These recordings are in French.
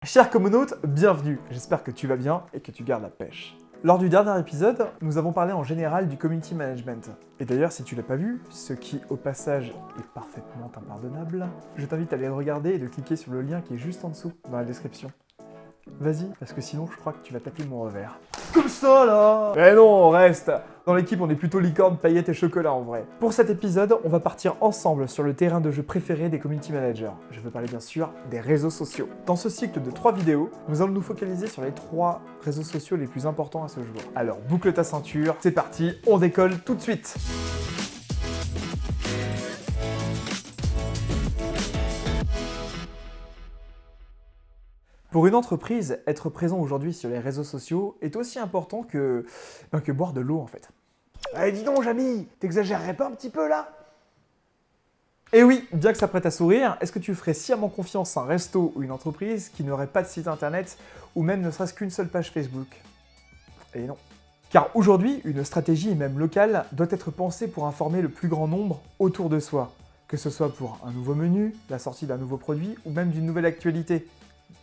Cher commonaute, bienvenue. J'espère que tu vas bien et que tu gardes la pêche. Lors du dernier épisode, nous avons parlé en général du community management. Et d'ailleurs, si tu l'as pas vu, ce qui au passage est parfaitement impardonnable, je t'invite à aller le regarder et de cliquer sur le lien qui est juste en dessous, dans la description. Vas-y, parce que sinon je crois que tu vas taper mon revers. Comme ça là. Mais non, on reste. Dans l'équipe, on est plutôt licorne, paillettes et chocolat en vrai. Pour cet épisode, on va partir ensemble sur le terrain de jeu préféré des community managers. Je veux parler bien sûr des réseaux sociaux. Dans ce cycle de 3 vidéos, nous allons nous focaliser sur les 3 réseaux sociaux les plus importants à ce jour. Alors boucle ta ceinture, c'est parti, on décolle tout de suite. Pour une entreprise, être présent aujourd'hui sur les réseaux sociaux est aussi important que boire de l'eau en fait. Allez dis donc Jamy, t'exagérerais pas un petit peu là? Et oui, bien que ça prête à sourire, est-ce que tu ferais sciemment confiance à un resto ou une entreprise qui n'aurait pas de site internet ou même ne serait-ce qu'une seule page Facebook? Et non. Car aujourd'hui, une stratégie, même locale, doit être pensée pour informer le plus grand nombre autour de soi. Que ce soit pour un nouveau menu, la sortie d'un nouveau produit ou même d'une nouvelle actualité.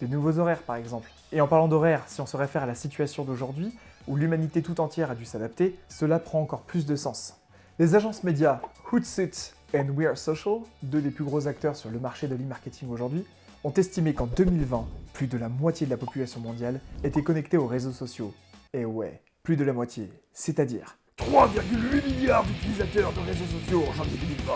Des nouveaux horaires par exemple. Et en parlant d'horaires, si on se réfère à la situation d'aujourd'hui, où l'humanité tout entière a dû s'adapter, cela prend encore plus de sens. Les agences médias Hootsuite et We Are Social, deux des plus gros acteurs sur le marché de l'e-marketing aujourd'hui, ont estimé qu'en 2020, plus de la moitié de la population mondiale était connectée aux réseaux sociaux. Et ouais, plus de la moitié, c'est-à-dire 3,8 milliards d'utilisateurs de réseaux sociaux en janvier 2020.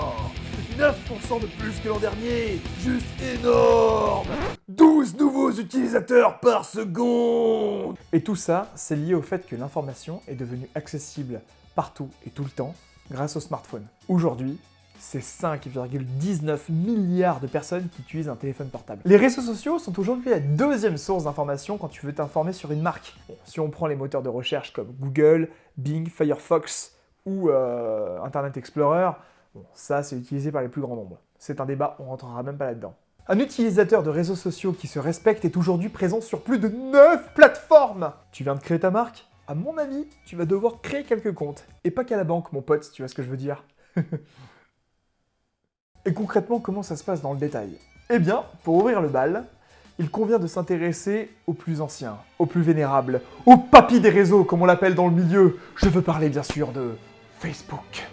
9% de plus que l'an dernier. Juste énorme. 12 nouveaux utilisateurs par seconde. Et tout ça, c'est lié au fait que l'information est devenue accessible partout et tout le temps grâce au smartphone. Aujourd'hui, c'est 5,19 milliards de personnes qui utilisent un téléphone portable. Les réseaux sociaux sont aujourd'hui la deuxième source d'information quand tu veux t'informer sur une marque. Bon, si on prend les moteurs de recherche comme Google, Bing, Firefox ou Internet Explorer, bon, ça c'est utilisé par les plus grands nombres. C'est un débat, on rentrera même pas là-dedans. Un utilisateur de réseaux sociaux qui se respecte est aujourd'hui présent sur plus de 9 plateformes. Tu viens de créer ta marque? À mon avis, tu vas devoir créer quelques comptes. Et pas qu'à la banque, mon pote, si tu vois ce que je veux dire. Et concrètement, comment ça se passe dans le détail? Eh bien, pour ouvrir le bal, il convient de s'intéresser aux plus anciens, aux plus vénérables, aux papis des réseaux, comme on l'appelle dans le milieu. Je veux parler bien sûr de Facebook.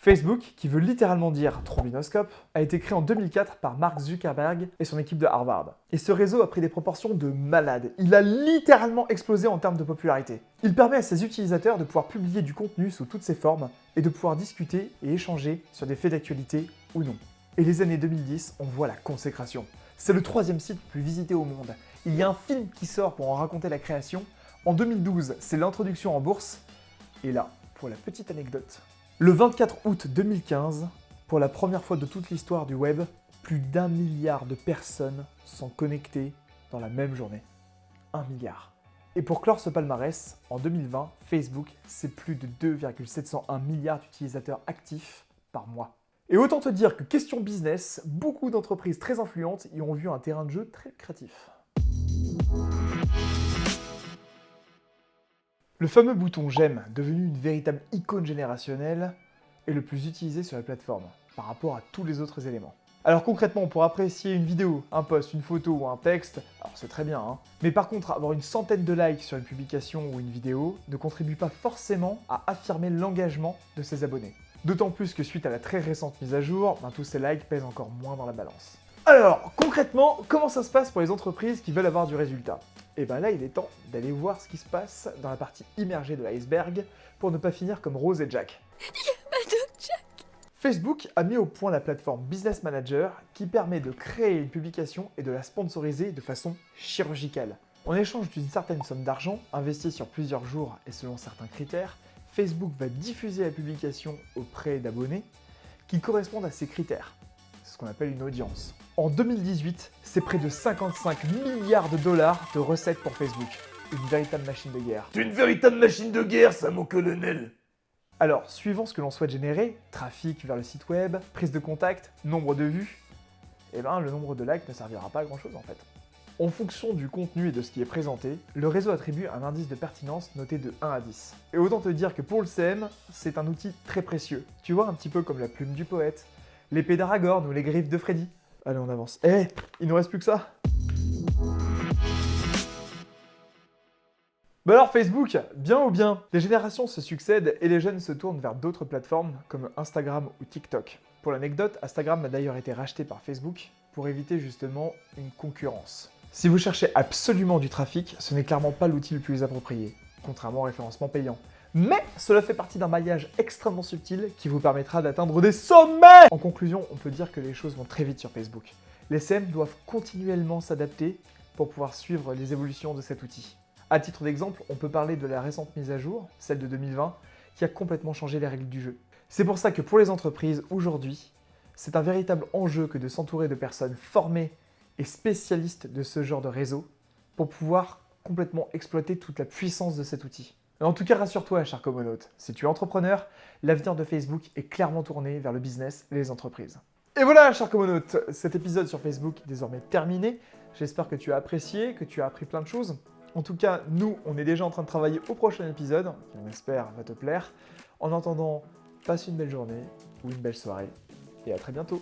Facebook, qui veut littéralement dire trombinoscope, a été créé en 2004 par Mark Zuckerberg et son équipe de Harvard. Et ce réseau a pris des proportions de malade. Il a littéralement explosé en termes de popularité. Il permet à ses utilisateurs de pouvoir publier du contenu sous toutes ses formes et de pouvoir discuter et échanger sur des faits d'actualité ou non. Et les années 2010, on voit la consécration. C'est le 3e site le plus visité au monde. Il y a un film qui sort pour en raconter la création. En 2012, c'est l'introduction en bourse. Et là, pour la petite anecdote, le 24 août 2015, pour la première fois de toute l'histoire du web, plus d'1 milliard de personnes sont connectées dans la même journée. 1 milliard. Et pour clore ce palmarès, en 2020, Facebook, c'est plus de 2,701 milliards d'utilisateurs actifs par mois. Et autant te dire que question business, beaucoup d'entreprises très influentes y ont vu un terrain de jeu très lucratif. Le fameux bouton j'aime, devenu une véritable icône générationnelle, est le plus utilisé sur la plateforme, par rapport à tous les autres éléments. Alors concrètement, pour apprécier une vidéo, un post, une photo ou un texte, alors c'est très bien, hein. Mais par contre, avoir une centaine de likes sur une publication ou une vidéo ne contribue pas forcément à affirmer l'engagement de ses abonnés. D'autant plus que suite à la très récente mise à jour, tous ces likes pèsent encore moins dans la balance. Alors, concrètement, comment ça se passe pour les entreprises qui veulent avoir du résultat? Et bien là, il est temps d'aller voir ce qui se passe dans la partie immergée de l'iceberg pour ne pas finir comme Rose et Jack. Facebook a mis au point la plateforme Business Manager qui permet de créer une publication et de la sponsoriser de façon chirurgicale. En échange d'une certaine somme d'argent, investie sur plusieurs jours et selon certains critères, Facebook va diffuser la publication auprès d'abonnés qui correspondent à ces critères. C'est ce qu'on appelle une audience. En 2018, c'est près de 55 milliards de dollars de recettes pour Facebook. Une véritable machine de guerre. C'est une véritable machine de guerre, ça, mon colonel. Alors, suivant ce que l'on souhaite générer, trafic vers le site web, prise de contact, nombre de vues, le nombre de likes ne servira pas à grand chose en fait. En fonction du contenu et de ce qui est présenté, le réseau attribue un indice de pertinence noté de 1 à 10. Et autant te dire que pour le CM, c'est un outil très précieux. Tu vois, un petit peu comme la plume du poète, l'épée d'Aragorn ou les griffes de Freddy. Allez, on avance. Il nous reste plus que ça. Bah alors Facebook, bien ou bien? Les générations se succèdent et les jeunes se tournent vers d'autres plateformes comme Instagram ou TikTok. Pour l'anecdote, Instagram a d'ailleurs été racheté par Facebook pour éviter justement une concurrence. Si vous cherchez absolument du trafic, ce n'est clairement pas l'outil le plus approprié, contrairement au référencement payant. Mais cela fait partie d'un maillage extrêmement subtil qui vous permettra d'atteindre des sommets! En conclusion, on peut dire que les choses vont très vite sur Facebook. Les CM doivent continuellement s'adapter pour pouvoir suivre les évolutions de cet outil. À titre d'exemple, on peut parler de la récente mise à jour, celle de 2020, qui a complètement changé les règles du jeu. C'est pour ça que pour les entreprises, aujourd'hui, c'est un véritable enjeu que de s'entourer de personnes formées et spécialistes de ce genre de réseau pour pouvoir complètement exploiter toute la puissance de cet outil. En tout cas, rassure-toi, cher comonaute, si tu es entrepreneur, l'avenir de Facebook est clairement tourné vers le business et les entreprises. Et voilà, cher comonaute, cet épisode sur Facebook est désormais terminé. J'espère que tu as apprécié, que tu as appris plein de choses. En tout cas, nous, on est déjà en train de travailler au prochain épisode, qui on espère va te plaire. En attendant, passe une belle journée ou une belle soirée, et à très bientôt.